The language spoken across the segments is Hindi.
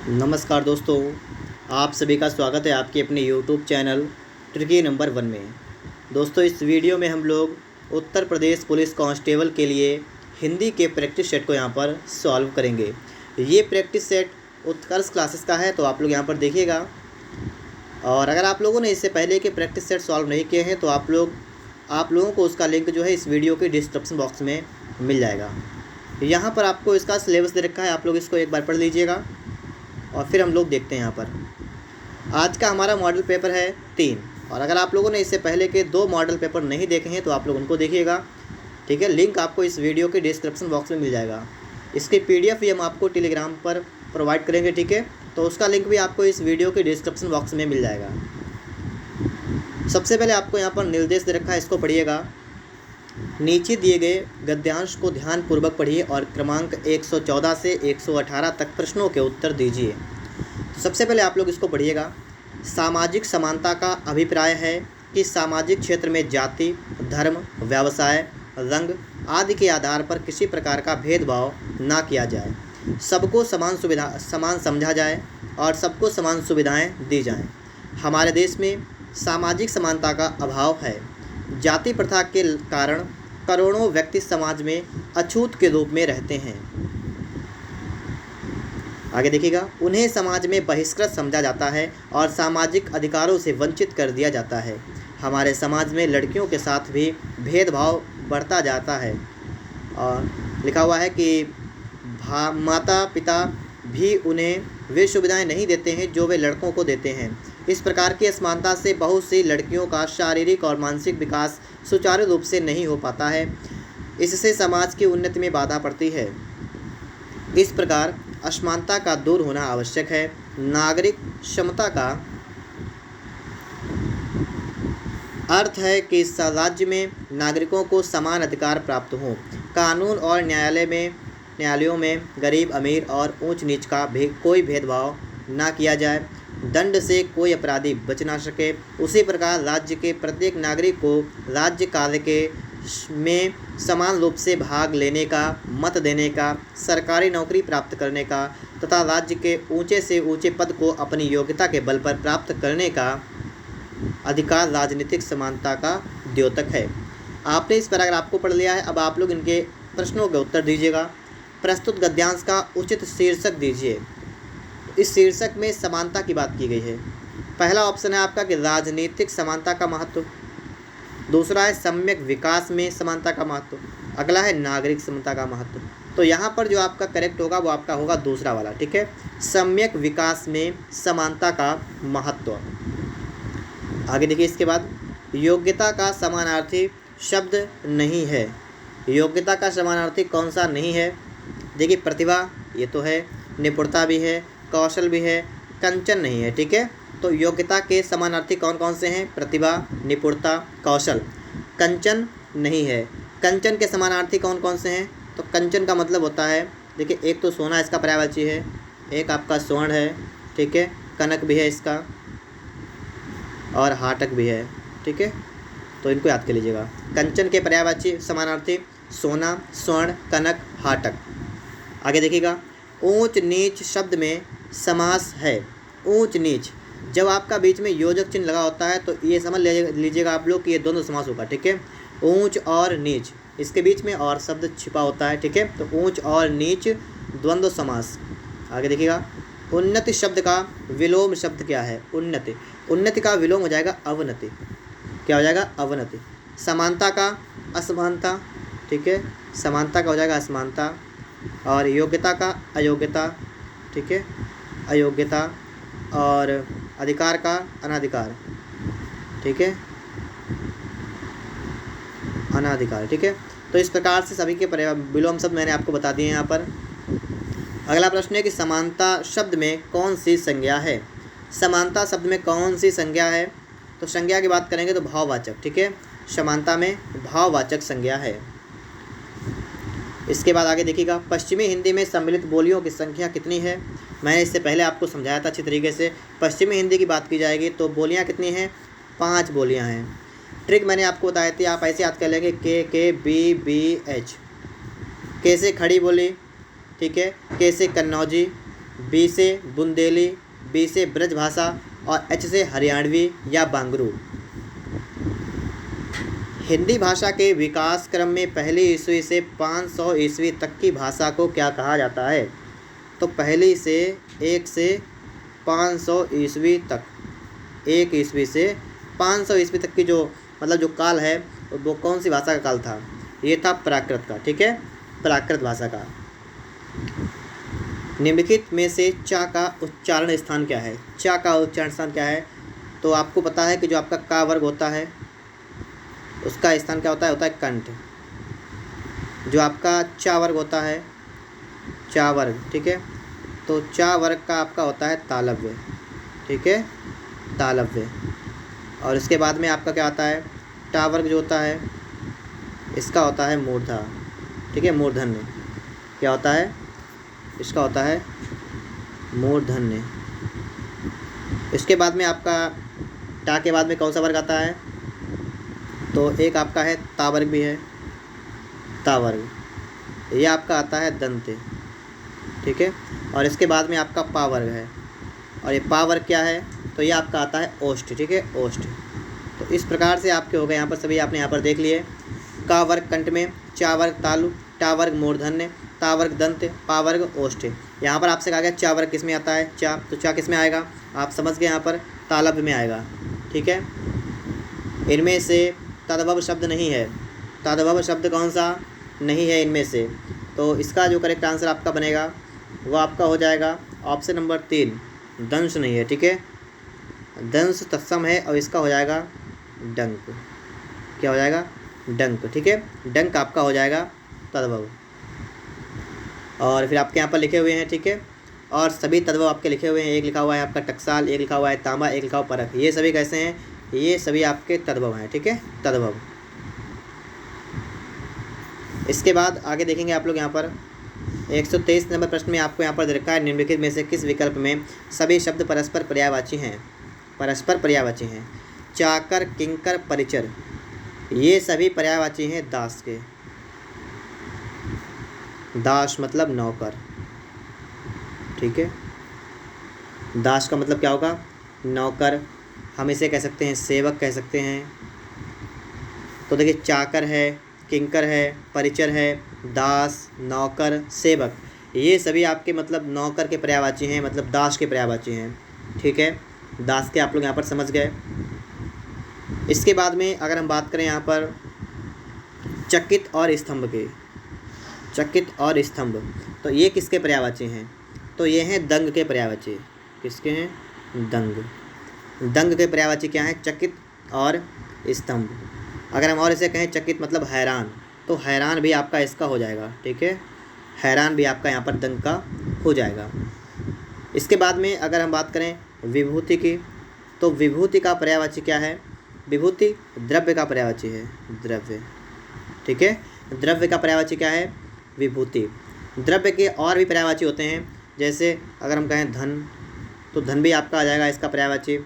नमस्कार दोस्तों, आप सभी का स्वागत है आपके अपने यूट्यूब चैनल ट्रिकी नंबर 1 में। दोस्तों, इस वीडियो में हम लोग उत्तर प्रदेश पुलिस कांस्टेबल के लिए हिंदी के प्रैक्टिस सेट को यहाँ पर सॉल्व करेंगे। ये प्रैक्टिस सेट उत्कर्ष क्लासेस का है, तो आप लोग यहाँ पर देखिएगा। और अगर आप लोगों ने इससे पहले के प्रैक्टिस सेट सॉल्व नहीं किए हैं तो आप लोगों को उसका लिंक जो है इस वीडियो के डिस्क्रिप्शन बॉक्स में मिल जाएगा। यहाँ पर आपको इसका सिलेबस दे रखा है, आप लोग इसको एक बार पढ़ लीजिएगा और फिर हम लोग देखते हैं। यहाँ पर आज का हमारा मॉडल पेपर है 3, और अगर आप लोगों ने इससे पहले के 2 मॉडल पेपर नहीं देखे हैं तो आप लोग उनको देखिएगा, ठीक है। लिंक आपको इस वीडियो के डिस्क्रिप्शन बॉक्स में मिल जाएगा। इसकी PDF भी हम आपको टेलीग्राम पर प्रोवाइड करेंगे, ठीक है। तो उसका लिंक भी आपको इस वीडियो के डिस्क्रिप्शन बॉक्स में मिल जाएगा। सबसे पहले आपको यहाँ पर निर्देश दे रखा है, इसको पढ़िएगा। नीचे दिए गए गद्यांश को ध्यानपूर्वक पढ़िए और क्रमांक 114 से 118 तक प्रश्नों के उत्तर दीजिए। तो सबसे पहले आप लोग इसको पढ़िएगा। सामाजिक समानता का अभिप्राय है कि सामाजिक क्षेत्र में जाति, धर्म, व्यवसाय, रंग आदि के आधार पर किसी प्रकार का भेदभाव ना किया जाए, सबको समान समझा जाए और सबको समान सुविधाएं दी जाएं। हमारे देश में सामाजिक समानता का अभाव है। जाति प्रथा के कारण करोड़ों व्यक्ति समाज में अछूत के रूप में रहते हैं। आगे देखिएगा। उन्हें समाज में बहिष्कृत समझा जाता है और सामाजिक अधिकारों से वंचित कर दिया जाता है। हमारे समाज में लड़कियों के साथ भी भेदभाव बढ़ता जाता है। और लिखा हुआ है कि माता पिता भी उन्हें वे सुविधाएं नहीं देते हैं जो वे लड़कों को देते हैं। इस प्रकार की असमानता से बहुत सी लड़कियों का शारीरिक और मानसिक विकास सुचारू रूप से नहीं हो पाता है। इससे समाज की उन्नति में बाधा पड़ती है। इस प्रकार असमानता का दूर होना आवश्यक है। नागरिक समता का अर्थ है कि राज्य में नागरिकों को समान अधिकार प्राप्त हों। कानून और न्यायालयों में गरीब अमीर और ऊंच नीच का कोई भेदभाव ना किया जाए। दंड से कोई अपराधी बच ना सके। उसी प्रकार राज्य के प्रत्येक नागरिक को राज्य कार्य में समान रूप से भाग लेने का, मत देने का, सरकारी नौकरी प्राप्त करने का तथा राज्य के ऊंचे से ऊंचे पद को अपनी योग्यता के बल पर प्राप्त करने का अधिकार राजनीतिक समानता का द्योतक है। आपने इस पैराग्राफ को पढ़ लिया है। अब आप लोग इनके प्रश्नों के उत्तर दीजिएगा। प्रस्तुत गद्यांश का उचित शीर्षक दीजिए। इस शीर्षक में समानता की बात की गई है। पहला ऑप्शन है आपका कि राजनीतिक समानता का महत्व, दूसरा है सम्यक विकास में समानता का महत्व, अगला है नागरिक समानता का महत्व। तो यहाँ पर जो आपका करेक्ट होगा वो आपका होगा दूसरा वाला, ठीक है। सम्यक विकास में समानता का महत्व। आगे देखिए। इसके बाद योग्यता का समानार्थी शब्द नहीं है। योग्यता का समानार्थी कौन सा नहीं है? देखिए, प्रतिभा ये तो है, निपुणता भी है, कौशल भी है, कंचन नहीं है, ठीक है। तो योग्यता के समानार्थी कौन कौन से हैं? प्रतिभा, निपुणता, कौशल। कंचन नहीं है। कंचन के समानार्थी कौन कौन से हैं? तो कंचन का मतलब होता है, देखिए, एक तो सोना इसका पर्यायवाची है, एक आपका स्वर्ण है, ठीक है, कनक भी है इसका, और हाटक भी है, ठीक है। तो इनको याद कर लीजिएगा। कंचन के पर्यायवाची समानार्थी सोना, स्वर्ण, कनक, हाटक। आगे देखिएगा। ऊंच नीच शब्द में समास है। ऊंच नीच, जब आपका बीच में योजक चिन्ह लगा होता है तो ये समझ लीजिएगा आप लोग कि ये दोनों समास होगा, ठीक है। ऊंच और नीच, इसके बीच में और शब्द छिपा होता है, ठीक है। तो ऊंच और नीच द्वंद्व समास। आगे देखिएगा। उन्नति शब्द का विलोम शब्द क्या है? उन्नति। उन्नति का विलोम हो जाएगा अवनति। क्या हो जाएगा? अवनति। समानता का असमानता, ठीक है। समानता का हो जाएगा असमानता, और योग्यता का अयोग्यता, ठीक है, अयोग्यता, और अधिकार का अनाधिकार, ठीक है, अनाधिकार, ठीक है। तो इस प्रकार से सभी के विलोम शब्द मैंने आपको बता दिए हैं यहाँ पर। अगला प्रश्न है कि समानता शब्द में कौन सी संज्ञा है? समानता शब्द में कौन सी संज्ञा है? तो संज्ञा की बात करेंगे तो भाववाचक, ठीक है। समानता में भाववाचक संज्ञा है। इसके बाद आगे देखिएगा। पश्चिमी हिंदी में सम्मिलित बोलियों की संख्या कितनी है? मैंने इससे पहले आपको समझाया था अच्छी तरीके से। पश्चिमी हिंदी की बात की जाएगी तो बोलियां कितनी हैं? 5 बोलियां हैं। ट्रिक मैंने आपको बताई थी, आप ऐसे याद कर लेंगे के बी बी एच। कैसे खड़ी बोली, ठीक है, कैसे कन्नौजी, बी से बुंदेली, बी से ब्रजभाषा और एच से हरियाणवी या बांगरू। हिंदी भाषा के विकास क्रम में पहली ईस्वी से 500 ईस्वी तक की भाषा को क्या कहा जाता है? तो पहली से 1 से 500 ईस्वी तक, 1 ईस्वी से 500 ईस्वी तक की जो मतलब जो काल है वो कौन सी भाषा का काल था? ये था प्राकृत का, ठीक है, प्राकृत भाषा का। निम्नलिखित में से चा का उच्चारण स्थान क्या है? चा का उच्चारण स्थान क्या है? तो आपको पता है कि जो आपका का वर्ग होता है उसका स्थान क्या होता है कंठ। जो आपका चा वर्ग होता है, चा वर्ग, ठीक है, तो चा वर्ग का आपका होता है तालव्य, ठीक है, तालव्य। और इसके बाद में आपका क्या आता है? टा वर्ग जो होता है इसका होता है मूर्धा, ठीक है, मूर्धन्य। क्या होता है? इसका होता है मूर्धन्य। इसके बाद में आपका टा के बाद में कौन सा वर्ग आता है? तो एक आपका है ता वर्ग भी है, ता वर्ग। ये आपका आता है दंत, ठीक है। और इसके बाद में आपका पा वर्ग है, और ये पा वर्ग क्या है? तो ये आपका आता है ओष्ठ, ठीक है, ओष्ठ। तो इस प्रकार से आपके हो गए यहाँ पर सभी, आपने यहाँ पर देख लिए। का वर्ग कंठ में, चा वर्ग तालु, टा वर्ग मूर्धन्य, ता वर्ग दंत, पा वर्ग ओष्ठ। यहाँ पर आपसे कहा गया चा वर्ग किस में आता है? चा, तो चा किस में आएगा? आप समझ गए, यहाँ पर तालव्य में आएगा, ठीक है। इनमें से तद्भव शब्द नहीं है, तद्भव शब्द कौन सा नहीं है इनमें से? तो इसका जो करेक्ट आंसर आपका बनेगा वो आपका हो जाएगा ऑप्शन नंबर 3, दंश नहीं है, ठीक है, दंश तत्सम है और इसका हो जाएगा डंक। क्या हो जाएगा? डंक, ठीक है, डंक आपका हो जाएगा तद्भव। और फिर आपके यहाँ पर लिखे हुए हैं, ठीक है, और सभी तद्भव आपके लिखे हुए हैं। एक लिखा हुआ है आपका टकसाल, एक लिखा हुआ है तांबा, एक लिखा हुआ परख। ये सभी कैसे हैं? ये सभी आपके तद्भव हैं, ठीक है, तद्भव। इसके बाद आगे देखेंगे आप लोग यहाँ पर 123 नंबर प्रश्न में आपको यहाँ पर दे रखा है, निम्नलिखित में से किस विकल्प में सभी शब्द परस्पर पर्यायवाची हैं? परस्पर पर्यायवाची हैं। चाकर, किंकर, परिचर, ये सभी पर्यायवाची हैं दास के। दास मतलब नौकर, ठीक है, दास का मतलब क्या होगा? नौकर। हम इसे कह सकते हैं सेवक कह सकते हैं। तो देखिए चाकर है, किंकर है, परिचर है, दास, नौकर, सेवक, ये सभी आपके मतलब नौकर के पर्यायवाची हैं, मतलब दास के पर्यायवाची हैं, ठीक है। दास के आप लोग यहाँ पर समझ गए। इसके बाद में अगर हम बात करें यहाँ पर चकित और स्तंभ के, चकित और स्तंभ, तो ये किसके पर्यायवाची हैं? तो ये हैं दंग के पर्यायवाची। किसके हैं? दंग। दंग के पर्यायवाची क्या हैं? चकित और स्तंभ। अगर हम और इसे कहें चकित मतलब हैरान, तो हैरान भी आपका इसका हो जाएगा, ठीक है, हैरान भी आपका यहाँ पर दंग का हो जाएगा। इसके बाद में अगर हम बात करें विभूति की, तो विभूति का पर्यायवाची क्या है? विभूति द्रव्य का पर्यायवाची है, द्रव्य, ठीक है, द्रव्य का पर्यायवाची क्या है? विभूति। द्रव्य के और भी पर्यायवाची होते हैं, जैसे अगर हम कहें धन, तो धन भी आपका आ जाएगा इसका पर्यायवाची।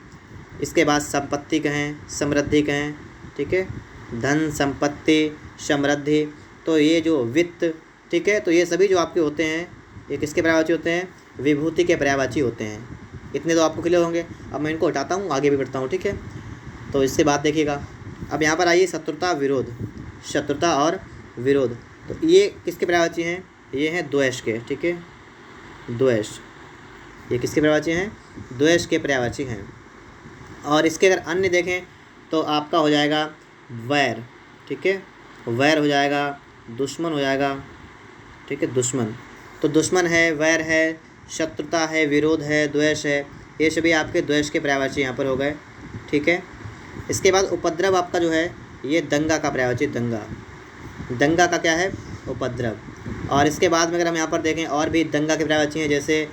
इसके बाद संपत्ति कहें, समृद्धि कहें, ठीक है, धन, संपत्ति, समृद्धि, तो ये जो वित्त, ठीक है, तो ये सभी जो आपके होते हैं ये किसके पर्यायवाची होते हैं? विभूति के पर्यायवाची होते हैं। इतने तो आपको क्लियर होंगे। अब मैं इनको हटाता हूँ, आगे भी बढ़ता हूँ, ठीक है। तो इससे बात देखिएगा। अब यहाँ पर आइए शत्रुता विरोध, शत्रुता और विरोध, तो ये किसके पर्यायवाची हैं? ये हैं द्वेष के, ठीक है, द्वेष, ये किसके पर्यायवाची हैं? द्वेष के पर्यायवाची हैं। और इसके अगर अन्य देखें तो आपका हो जाएगा वैर, ठीक है, वैर हो जाएगा, दुश्मन हो जाएगा, ठीक है, दुश्मन। तो दुश्मन है, वैर है, शत्रुता है, विरोध है, द्वेष है, ये सभी आपके द्वेष के पर्यायवाची यहाँ पर हो गए, ठीक है। इसके बाद उपद्रव आपका जो है ये दंगा का पर्यायवाची, दंगा, दंगा का क्या है? उपद्रव। और इसके बाद में अगर हम यहाँ पर देखें और भी दंगा के पर्यायवाची हैं, जैसे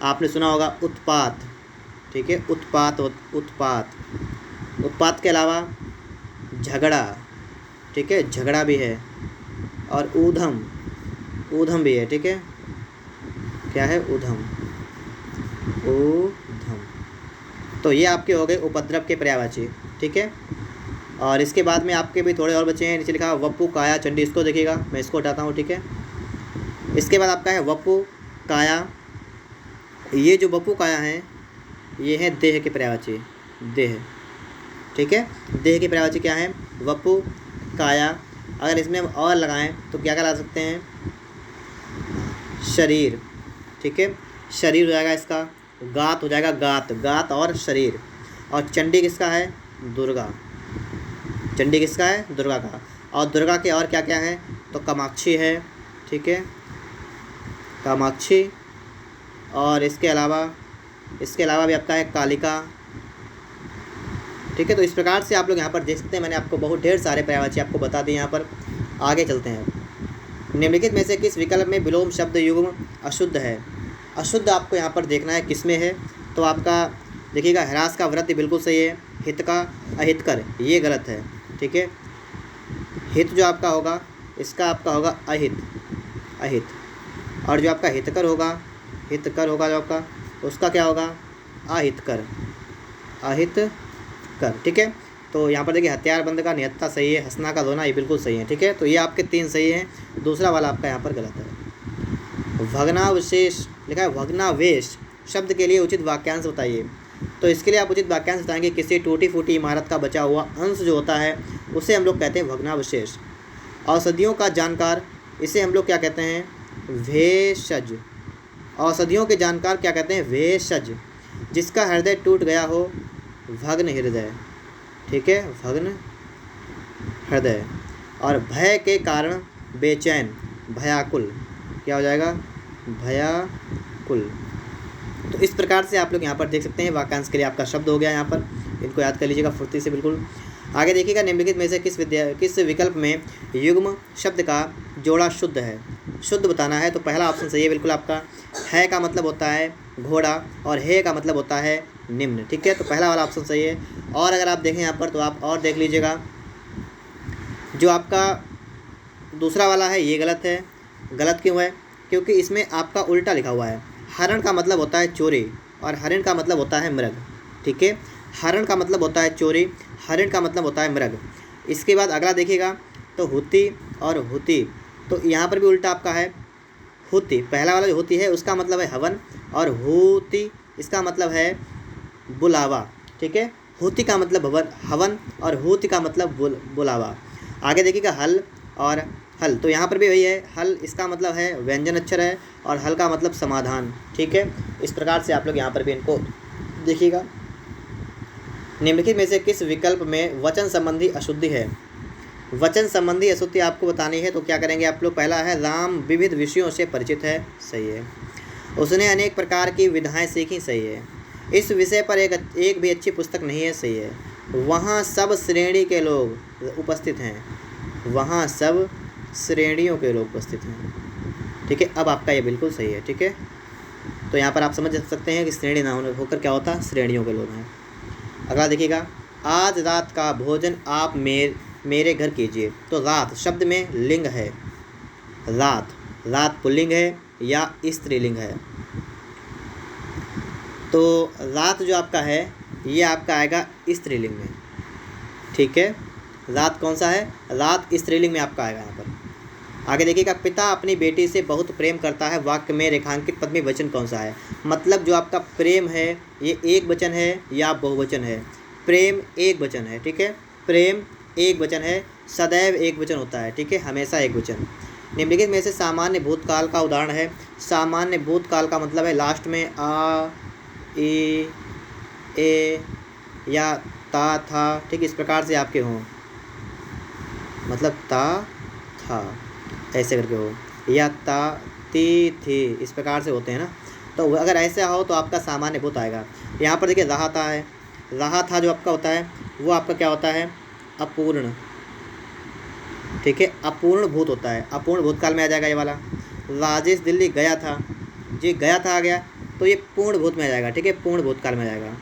आपने सुना होगा उत्पात, ठीक है, उत्पात, उत्पात, उत्पात के अलावा झगड़ा, ठीक है, झगड़ा भी है, और ऊधम, ऊधम भी है, ठीक है, क्या है? ऊधम, ऊधम। तो ये आपके हो गए उपद्रव के पर्यायवाची, ठीक है। और इसके बाद में आपके भी थोड़े और बचे हैं, नीचे लिखा वपु, काया, चंडी, इसको देखिएगा, मैं इसको हटाता हूँ, ठीक है। इसके बाद आपका है वपु, काया, ये जो वपु काया हैं ये है देह के पर्यायवाची, देह। ठीक है, देह के पर्यायवाची क्या है? वपु काया। अगर इसमें हम और लगाएं तो क्या ला सकते हैं? शरीर। ठीक है, शरीर हो जाएगा इसका, गात हो जाएगा, गात, गात और शरीर। और चंडी किसका है? दुर्गा। चंडी किसका है? दुर्गा का। और दुर्गा के और क्या क्या है? तो कामाक्षी है। ठीक है, कामाक्षी। और इसके अलावा भी आपका है कालिका। ठीक है, तो इस प्रकार से आप लोग यहाँ पर देख सकते हैं। मैंने आपको बहुत ढेर सारे पर्यायवाची आपको बता दिए। यहाँ पर आगे चलते हैं। निम्नलिखित में से किस विकल्प में विलोम शब्द युग्म अशुद्ध है? अशुद्ध आपको यहाँ पर देखना है किस में है। तो आपका देखिएगा, ह्रास का वृत्ति बिल्कुल सही है, हित का अहितकर ये गलत है। ठीक है, हित जो आपका होगा इसका आपका होगा अहित, अहित। और जो आपका हितकर होगा जो आपका, उसका क्या होगा? अहितकर, अहितकर। ठीक है, तो यहाँ पर देखिए हथियार बंद का निहत्था सही है, हंसना का धोना ये बिल्कुल सही है। ठीक है, तो ये आपके 3 सही हैं, दूसरा वाला आपका यहाँ पर गलत है। भग्नावशेष लिखा है, भग्नावेश शब्द के लिए उचित वाक्यांश बताइए। तो इसके लिए आप उचित वाक्यांश बताएंगे, किसी टूटी फूटी इमारत का बचा हुआ अंश जो होता है उसे हम लोग कहते हैं भग्नावशेष। औषधियों का जानकार, इसे हम लोग क्या कहते हैं? भेषज। औषधियों के जानकार क्या कहते हैं? भेषज। जिसका हृदय टूट गया हो, भग्न हृदय। ठीक है, भग्न हृदय। और भय के कारण बेचैन, भयाकुल। क्या हो जाएगा? भयाकुल। तो इस प्रकार से आप लोग यहाँ पर देख सकते हैं। वाक्यांश के लिए आपका शब्द हो गया यहाँ पर, इनको याद कर लीजिएगा फुर्ती से बिल्कुल। आगे देखिएगा, निम्नलिखित में से किस विकल्प में युग्म शब्द का जोड़ा शुद्ध है? शुद्ध बताना है। तो पहला ऑप्शन सही है बिल्कुल आपका। है का मतलब होता है घोड़ा और हे का मतलब होता है निम्न। ठीक है, तो पहला वाला ऑप्शन सही है। और अगर आप देखें यहाँ पर तो आप और देख लीजिएगा, जो आपका दूसरा वाला है ये गलत है। गलत क्यों है? क्योंकि इसमें आपका उल्टा लिखा हुआ है। हरण का मतलब होता है चोरी और हरिण का मतलब होता है मृग। ठीक है, हरण का मतलब होता है चोरी, हरिण का मतलब होता है मृग। इसके बाद अगला देखिएगा, तो हुती और हुती, तो यहाँ पर भी उल्टा आपका है। हुती, पहला वाला जो हुती है उसका मतलब है हवन, और हुती इसका मतलब है बुलावा। ठीक है, हुती का मतलब हवन और हुती का मतलब बुलावा। आगे देखिएगा, हल और हल, तो यहाँ पर भी वही है। हल इसका मतलब है व्यंजन अक्षर है और हल का मतलब समाधान। ठीक है, इस प्रकार से आप लोग यहाँ पर भी इनको देखिएगा। निम्नलिखित में से किस विकल्प में वचन संबंधी अशुद्धि है? वचन संबंधी अशुद्धि आपको बतानी है, तो क्या करेंगे आप लोग? पहला है, राम विविध विषयों से परिचित है, सही है। उसने अनेक प्रकार की विधाएं सीखी, सही है। इस विषय पर एक भी अच्छी पुस्तक नहीं है, सही है। वहाँ सब श्रेणी के लोग उपस्थित हैं, वहाँ सब श्रेणियों के लोग उपस्थित हैं। ठीक है, अब आपका ये बिल्कुल सही है। ठीक है, तो यहाँ पर आप समझ सकते हैं कि श्रेणी ना होकर क्या होता है? श्रेणियों के लोग हैं। अगला देखिएगा, आज रात का भोजन आप मेरे घर कीजिए। तो रात शब्द में लिंग है, रात, रात पुल्लिंग है या स्त्रीलिंग है? तो रात जो आपका है ये आपका आएगा स्त्रीलिंग में। ठीक है, रात कौन सा है? रात स्त्रीलिंग में आपका आएगा यहाँ पर। आगे देखिएगा, पिता अपनी बेटी से बहुत प्रेम करता है, वाक्य में रेखांकित पद में वचन कौन सा है? मतलब जो आपका प्रेम है ये एक वचन है या बहुवचन है? प्रेम एक वचन है। ठीक है, प्रेम एक वचन है, सदैव एक वचन होता है। ठीक है, हमेशा एक वचन। निम्नलिखित में से सामान्य भूतकाल का उदाहरण है। सामान्य भूतकाल का मतलब है लास्ट में आ, ई, ए या ता, था। ठीक, इस प्रकार से आपके हों, मतलब ता, था, ऐसे करके हो, या ता, ती, थी, इस प्रकार से होते हैं ना। तो अगर ऐसे हो तो आपका सामान्य भूत आएगा। यहाँ पर देखिए, रहा था है, रहा था जो आपका होता है वो आपका क्या होता है? अपूर्ण। ठीक है, अपूर्ण भूत होता है, अपूर्ण भूतकाल में आ जाएगा ये वाला। राजेश दिल्ली गया था, जी गया था आ गया, तो ये पूर्ण भूत में आ जाएगा। ठीक है, पूर्ण भूतकाल में आ जाएगा।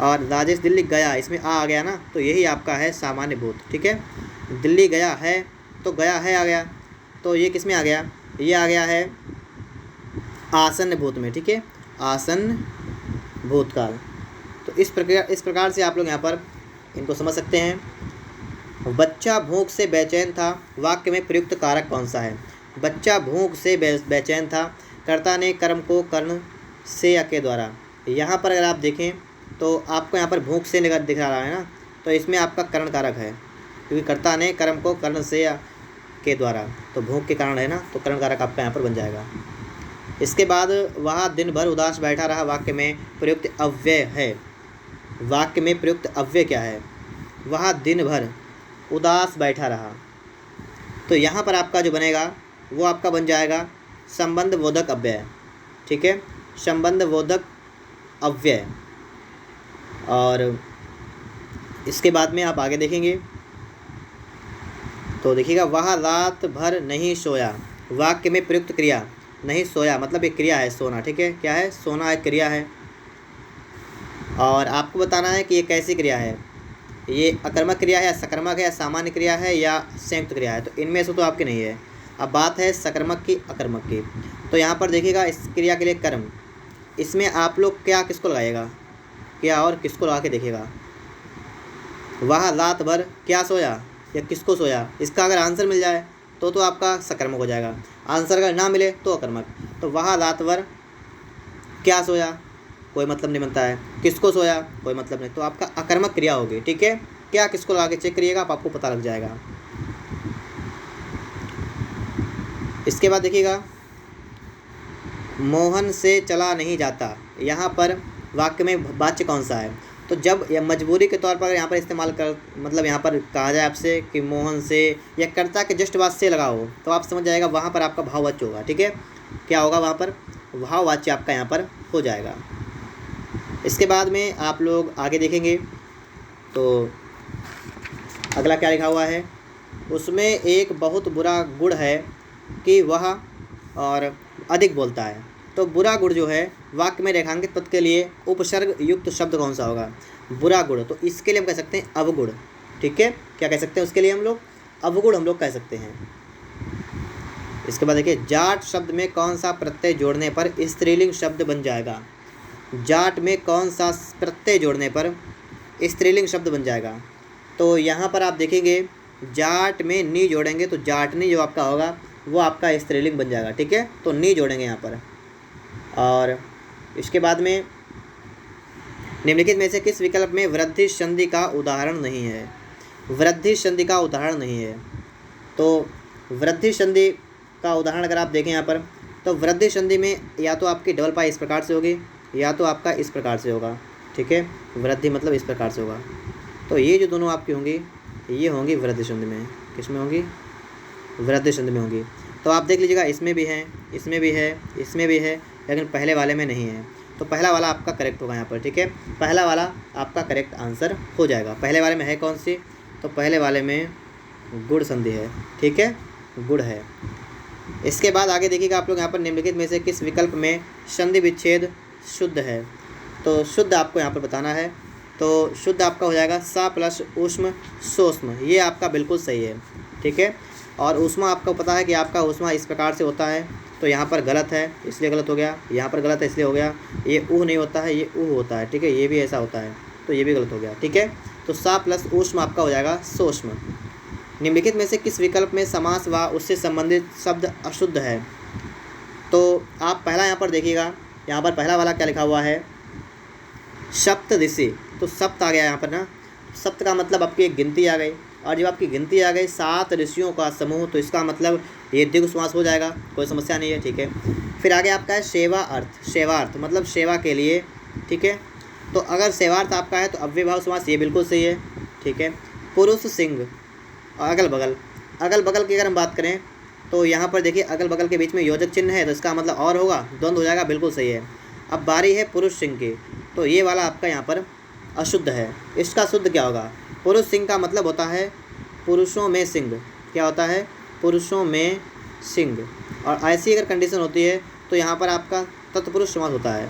और राजेश दिल्ली गया, इसमें आ गया ना, तो यही आपका है सामान्य भूत। ठीक है, दिल्ली गया है तो गया है आ गया, तो ये किस में आ गया? ये आ गया है आसन्न भूत में। ठीक है, आसन्न भूतकाल। तो इस प्रकार से आप लोग यहाँ पर इनको समझ सकते हैं। बच्चा भूख से बेचैन था, वाक्य में प्रयुक्त कारक कौन सा है? बच्चा भूख से बेचैन था, कर्ता ने कर्म को कर्ण से या के द्वारा। यहाँ पर अगर आप देखें तो आपको यहाँ पर भूख से निकल दिख रहा है ना, तो इसमें आपका करण कारक है, क्योंकि कर्ता ने कर्म को कर्ण से या के द्वारा, तो भूख के कारण है ना, तो करण कारक आपका यहाँ पर बन जाएगा। इसके बाद वह दिन भर उदास बैठा रहा, वाक्य में प्रयुक्त अव्यय है। वाक्य में प्रयुक्त अव्यय क्या है? वह दिन भर उदास बैठा रहा, तो यहाँ पर आपका जो बनेगा वो आपका बन जाएगा संबंध बोधक अव्यय। ठीक है, संबंध बोधक अव्यय। और इसके बाद में आप आगे देखेंगे तो देखिएगा, वह रात भर नहीं सोया। वाक्य में प्रयुक्त क्रिया, नहीं सोया मतलब एक क्रिया है सोना। ठीक है, क्या है? सोना एक क्रिया है। और आपको बताना है कि ये कैसी क्रिया है, ये अकर्मक क्रिया है या सकर्मक है या सामान्य क्रिया है या संयुक्त क्रिया है। तो इनमें से तो आपकी नहीं है। अब बात है सकर्मक की अकर्मक की। तो यहाँ पर देखिएगा, इस क्रिया के लिए कर्म, इसमें आप लोग क्या किसको लगाइएगा, क्या और किसको लगा के देखिएगा। वह रात भर क्या सोया या किसको सोया, इसका अगर आंसर मिल जाए तो आपका सकर्मक हो जाएगा। आंसर अगर ना मिले तो अकर्मक। तो वह रात भर क्या सोया, कोई मतलब नहीं बनता है। किसको सोया, कोई मतलब नहीं, तो आपका अकर्मक क्रिया होगी। ठीक है, क्या किसको लगा के चेक करिएगा, आपको पता लग जाएगा। इसके बाद देखिएगा, मोहन से चला नहीं जाता। यहाँ पर वाक्य में वाच्य कौन सा है? तो जब या मजबूरी के तौर पर यहाँ पर इस्तेमाल कर, मतलब यहाँ पर कहा जाए आपसे कि मोहन से, या कर्ता के जस्ट बाद से लगा हो, तो आप समझ जाएगा वहाँ पर आपका भाववाच्य होगा। ठीक है, क्या होगा वहाँ पर? भाववाच्य आपका यहाँ पर हो जाएगा। इसके बाद में आप लोग आगे देखेंगे तो अगला क्या लिखा हुआ है, उसमें एक बहुत बुरा गुण है कि वह और अधिक बोलता है। तो बुरा गुण जो है, वाक्य में रेखांकित पद के लिए उपसर्ग युक्त शब्द कौन सा होगा? बुरा गुण। तो इसके लिए हम कह सकते हैं अवगुण। ठीक है, क्या कह सकते हैं उसके लिए हम लोग? अवगुण हम लोग कह सकते हैं। इसके बाद देखिए, जाट शब्द में कौन सा प्रत्यय जोड़ने पर स्त्रीलिंग शब्द बन जाएगा? जाट में कौन सा प्रत्यय जोड़ने पर स्त्रीलिंग शब्द बन जाएगा? तो यहाँ पर आप देखेंगे, जाट में नी जोड़ेंगे तो जाटनी जो आपका होगा वो आपका स्त्रीलिंग बन जाएगा। ठीक है, तो नी जोड़ेंगे यहाँ पर। और इसके बाद में निम्नलिखित में से किस विकल्प में वृद्धि संधि का उदाहरण नहीं है? वृद्धि संधि का उदाहरण नहीं है। तो वृद्धि संधि का उदाहरण अगर आप देखें यहाँ पर, तो वृद्धि संधि में या तो आपकी डबल पाई इस प्रकार से होगी या तो आपका इस प्रकार से होगा। ठीक है, वृद्धि मतलब इस प्रकार से होगा। तो ये जो दोनों आपकी होंगी, ये होंगी वृद्धि संधि में। किस में होंगी? वृद्धि संधि में होंगी। तो आप देख लीजिएगा, इसमें भी है, इसमें भी है, इसमें भी है, लेकिन पहले वाले में नहीं है। तो पहला वाला आपका करेक्ट होगा यहाँ पर। ठीक है, पहला वाला आपका करेक्ट आंसर हो जाएगा। पहले वाले में है कौन सी? तो पहले वाले में गुण संधि है। ठीक है, गुण है। इसके बाद आगे देखिएगा आप लोग, यहाँ पर निम्नलिखित में से किस विकल्प में संधि विच्छेद शुद्ध है? तो शुद्ध आपको यहाँ पर बताना है। तो शुद्ध आपका हो जाएगा सा प्लस ऊष्म सोष्म। ये आपका बिल्कुल सही है। ठीक है, और ऊष्मा आपको पता है कि आपका ऊष्मा इस प्रकार से होता है, तो यहाँ पर गलत है इसलिए गलत हो गया, यहाँ पर गलत है इसलिए हो गया। ये ऊह नहीं होता है, ये ऊह होता है। ठीक है, ये भी ऐसा होता है, तो ये भी गलत हो गया। ठीक है, तो सा प्लस ऊष्म आपका हो जाएगा सोष्म। निम्नलिखित में से किस विकल्प में समास व उससे संबंधित शब्द अशुद्ध है? तो आप पहला यहाँ पर देखिएगा, यहाँ पर पहला वाला क्या लिखा हुआ है? सप्तऋषि। तो सप्त आ गया यहाँ पर ना, सप्त का मतलब आपकी एक गिनती आ गई, और जब आपकी गिनती आ गई 7 ऋषियों का समूह, तो इसका मतलब ये द्विगु समास हो जाएगा, कोई समस्या नहीं है। ठीक है, फिर आगे आपका है सेवा अर्थ। सेवार्थ मतलब सेवा के लिए। ठीक है, तो अगर सेवार्थ आपका है तो अव्ययभाव समास, ये बिल्कुल सही है। ठीक है, पुरुष सिंह और अगल बगल। अगल बगल की अगर हम बात करें तो यहाँ पर देखिए, अगल बगल के बीच में योजक चिन्ह है, तो इसका मतलब और होगा, द्वंद्व हो जाएगा, बिल्कुल सही है। अब बारी है पुरुष सिंह की, तो ये वाला आपका यहाँ पर अशुद्ध है। इसका शुद्ध क्या होगा? पुरुष सिंह का मतलब होता है पुरुषों में सिंह। क्या होता है? पुरुषों में सिंह। और ऐसी अगर कंडीशन होती है तो यहाँ पर आपका तत्पुरुष समास होता है।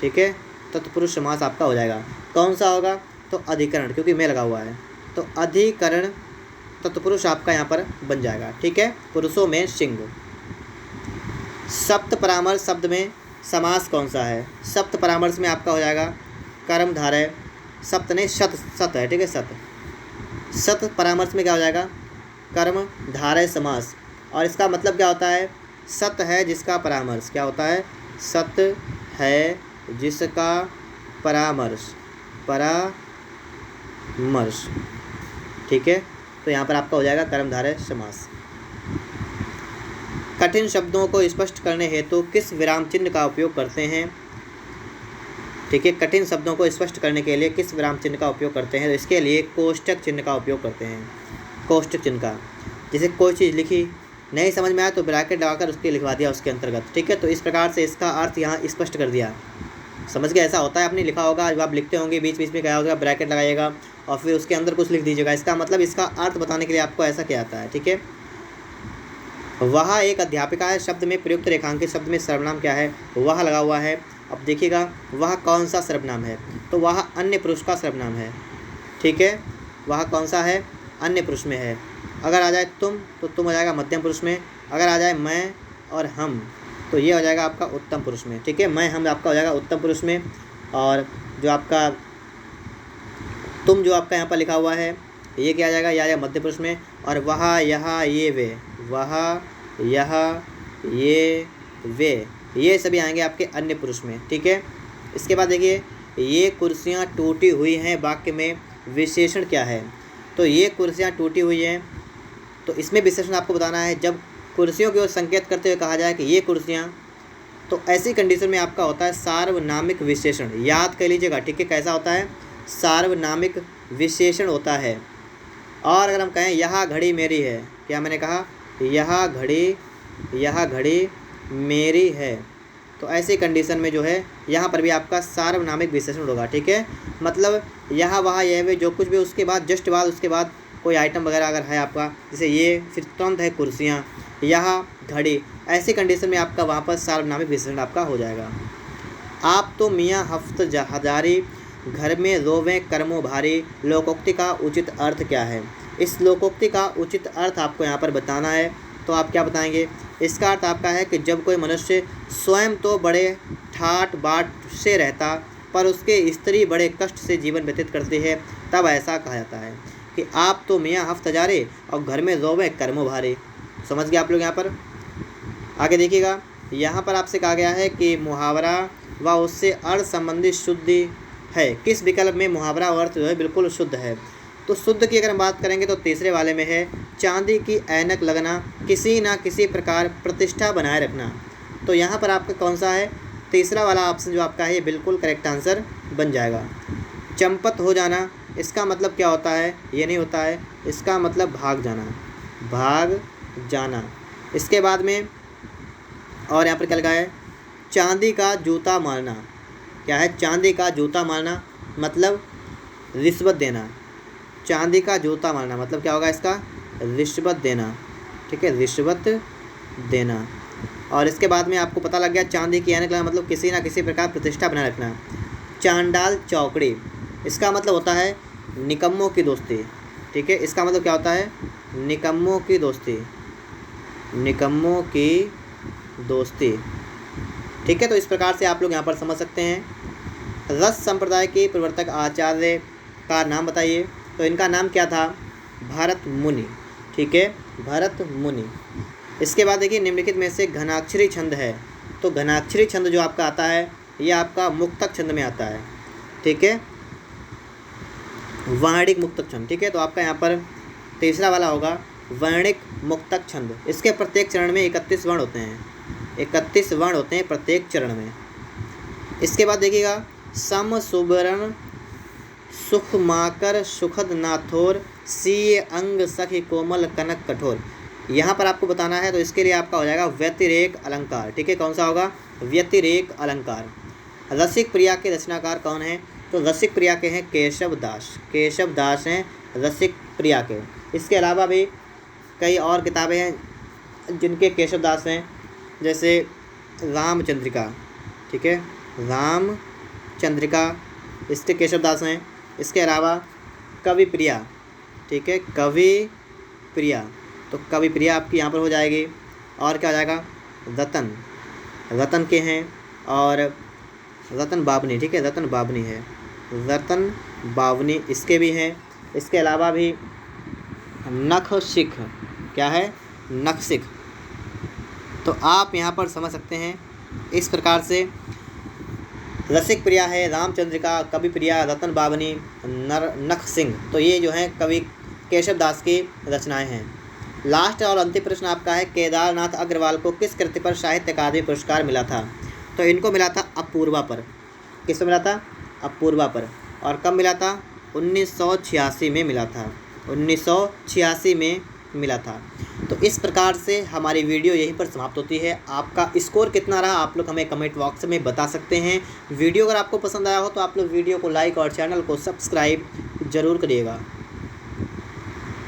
ठीक है, तत्पुरुष समास आपका हो जाएगा। कौन सा होगा? तो अधिकरण, क्योंकि मैं लगा हुआ है, तो अधिकरण तत्पुरुष आपका यहाँ पर बन जाएगा। ठीक है, पुरुषों में सिंह। सप्त परामर्श शब्द में समास कौन सा है? सप्त परामर्श में आपका हो जाएगा कर्मधारय। सप्त नहीं, सत है। ठीक है, सत परामर्श में क्या हो जाएगा? कर्मधारय समास। और इसका मतलब क्या होता है? सत है जिसका परामर्श क्या होता है? सत है जिसका परामर्श, ठीक है। तो यहाँ पर आपका हो जाएगा कर्मधारय समास। कठिन शब्दों को स्पष्ट करने हेतु किस विराम चिन्ह का उपयोग करते हैं, ठीक है। कठिन शब्दों को स्पष्ट करने के लिए किस विराम चिन्ह का उपयोग करते हैं, तो इसके लिए कोष्टक चिन्ह का उपयोग करते हैं। कोष्टक चिन्ह का, जैसे कोई चीज़ लिखी नहीं समझ में आया तो ब्रैकेट लगाकर उसके लिखवा दिया उसके अंतर्गत, ठीक है। तो इस प्रकार से इसका अर्थ यहाँ स्पष्ट कर दिया। समझ गए, ऐसा होता है, आपने लिखा होगा, जब आप लिखते होंगे बीच बीच में क्या होगा, ब्रैकेट लगाइएगा और फिर उसके अंदर कुछ लिख दीजिएगा। इसका मतलब इसका अर्थ बताने के लिए आपको ऐसा किया जाता है, ठीक है। वह एक अध्यापिका है शब्द में प्रयुक्त रेखांकित शब्द में सर्वनाम क्या है, वह लगा हुआ है। अब देखिएगा वह कौन सा सर्वनाम है, तो वह अन्य पुरुष का सर्वनाम है, ठीक है। वह कौन सा है, अन्य पुरुष में है। अगर आ जाए तुम तो तुम आ जाएगा मध्यम पुरुष में। अगर आ जाए मैं और हम तो ये हो जाएगा आपका उत्तम पुरुष में, ठीक है। मैं हम आपका हो जाएगा उत्तम पुरुष में, और जो आपका तुम जो आपका यहाँ पर लिखा हुआ है ये क्या आ जाएगा, यह मध्य पुरुष में। और वह यह ये वे, वह यह ये वे, ये सभी आएंगे आपके अन्य पुरुष में, ठीक है। इसके बाद देखिए ये कुर्सियाँ टूटी हुई हैं वाक्य में विशेषण क्या है, तो ये कुर्सियाँ टूटी हुई हैं, तो इसमें विशेषण आपको बताना है। जब कुर्सियों की ओर संकेत करते हुए कहा जाए कि ये कुर्सियाँ, तो ऐसी कंडीशन में आपका होता है सार्वनामिक विशेषण। याद कर लीजिएगा, ठीक है, कैसा होता है, सार्वनामिक विशेषण होता है। और अगर हम कहें यह घड़ी मेरी है, क्या मैंने कहा, यह घड़ी मेरी है, तो ऐसी कंडीशन में जो है यहाँ पर भी आपका सार्वनामिक विशेषण होगा, ठीक है। मतलब यहाँ वहाँ यह वे जो कुछ भी उसके बाद जस्ट बाद उसके बाद कोई आइटम वगैरह अगर है आपका, जैसे ये फिर तुरंत है कुर्सियाँ, यह घड़ी, ऐसी कंडीशन में आपका वहाँ पर सार्वनामिक विशेषण आपका हो जाएगा। आप तो मियाँ हफ्त हजारी घर में रोवें कर्मों भारी, लोकोक्ति का उचित अर्थ क्या है। इस लोकोक्ति का उचित अर्थ आपको यहाँ पर बताना है, तो आप क्या बताएंगे। इसका अर्थ आपका है कि जब कोई मनुष्य स्वयं तो बड़े ठाट बाट से रहता पर उसके स्त्री बड़े कष्ट से जीवन व्यतीत करती है, तब ऐसा कहा जाता है कि आप तो मियाँ हफ्त हजारे और घर में रोवें कर्मों भारी। समझ गए आप लोग। यहाँ पर आगे देखिएगा, यहाँ पर आपसे कहा गया है कि मुहावरा व उससे अर्थ संबंधी शुद्धि है। किस विकल्प में मुहावरा और अर्थ जो है बिल्कुल शुद्ध है, तो शुद्ध की अगर हम बात करेंगे तो तीसरे वाले में है, चांदी की ऐनक लगना, किसी न किसी प्रकार प्रतिष्ठा बनाए रखना। तो यहाँ पर आपका कौन सा है, तीसरा वाला ऑप्शन जो आपका है ये बिल्कुल करेक्ट आंसर बन जाएगा। चंपत हो जाना, इसका मतलब क्या होता है, ये नहीं होता है, इसका मतलब भाग जाना। इसके बाद में और यहाँ पर क्या लगा है, चांदी का जूता मारना। क्या है, चांदी का जूता मारना मतलब रिश्वत देना। चांदी का जूता मारना मतलब क्या होगा इसका, रिश्वत देना, ठीक है, रिश्वत देना। और इसके बाद में आपको पता लग गया चांदी की ऐनक लगना मतलब किसी ना किसी प्रकार प्रतिष्ठा बनाए रखना। चांडाल चौकड़ी, इसका मतलब होता है निकम्मों की दोस्ती, ठीक है। इसका मतलब क्या होता है, निकम्मों की दोस्ती, ठीक है। तो इस प्रकार से आप लोग यहाँ पर समझ सकते हैं। रस संप्रदाय के प्रवर्तक आचार्य का नाम बताइए, तो इनका नाम क्या था, भरत मुनि, ठीक है, भरत मुनि। इसके बाद देखिए निम्नलिखित में से घनाक्षरी छंद है, तो घनाक्षरी छंद जो आपका आता है ये आपका मुक्तक छंद में आता है, ठीक है, वर्णिक मुक्तक छंद, ठीक है। तो आपका यहाँ पर तीसरा वाला होगा वर्णिक मुक्तक छंद। इसके प्रत्येक चरण में 31 वर्ण होते हैं, 31 वर्ण होते हैं प्रत्येक चरण में। इसके बाद देखिएगा सम सुबरण सुख माकर सुखद नाथोर, सीए अंग सखी कोमल कनक कठोर। यहाँ पर आपको बताना है, तो इसके लिए आपका हो जाएगा व्यतिरेक अलंकार, ठीक है। कौन सा होगा, व्यतिरेक अलंकार। रसिक प्रिया के रचनाकार कौन हैं, तो रसिक प्रिया के हैं केशव दास हैं रसिक प्रिया के। इसके अलावा भी कई और किताबें हैं जिनके केशव दास हैं, जैसे रामचंद्रिका, ठीक है, रामचंद्रिका इसके केशव दास हैं। इसके अलावा कवि प्रिया, ठीक है, कवि प्रिया, तो कवि प्रिया आपकी यहाँ पर हो जाएगी। और क्या हो जाएगा, रतन के हैं, और रतन बावनी, ठीक है, रतन बावनी है, रतन बावनी इसके भी हैं। इसके अलावा भी नख सिख, क्या है, नख सिख। तो आप यहाँ पर समझ सकते हैं इस प्रकार से रसिक प्रिया है, रामचंद्रिका, कवि प्रिया, रतन बावनी, नख सिंह। तो ये जो है कवि केशव दास की रचनाएं हैं। लास्ट और अंतिम प्रश्न आपका है, केदारनाथ अग्रवाल को किस कृति पर साहित्य अकादमी पुरस्कार मिला था? तो इनको मिला था अपूर्वा पर। किस पर मिला था? अपूर्वा पर। और कब मिला था? 1986 में मिला था। 1986 में मिला था। तो इस प्रकार से हमारी वीडियो यहीं पर समाप्त होती है। आपका स्कोर कितना रहा आप लोग हमें कमेंट बॉक्स में बता सकते हैं। वीडियो अगर आपको पसंद आया हो तो आप लोग वीडियो को लाइक और चैनल को सब्सक्राइब ज़रूर करिएगा।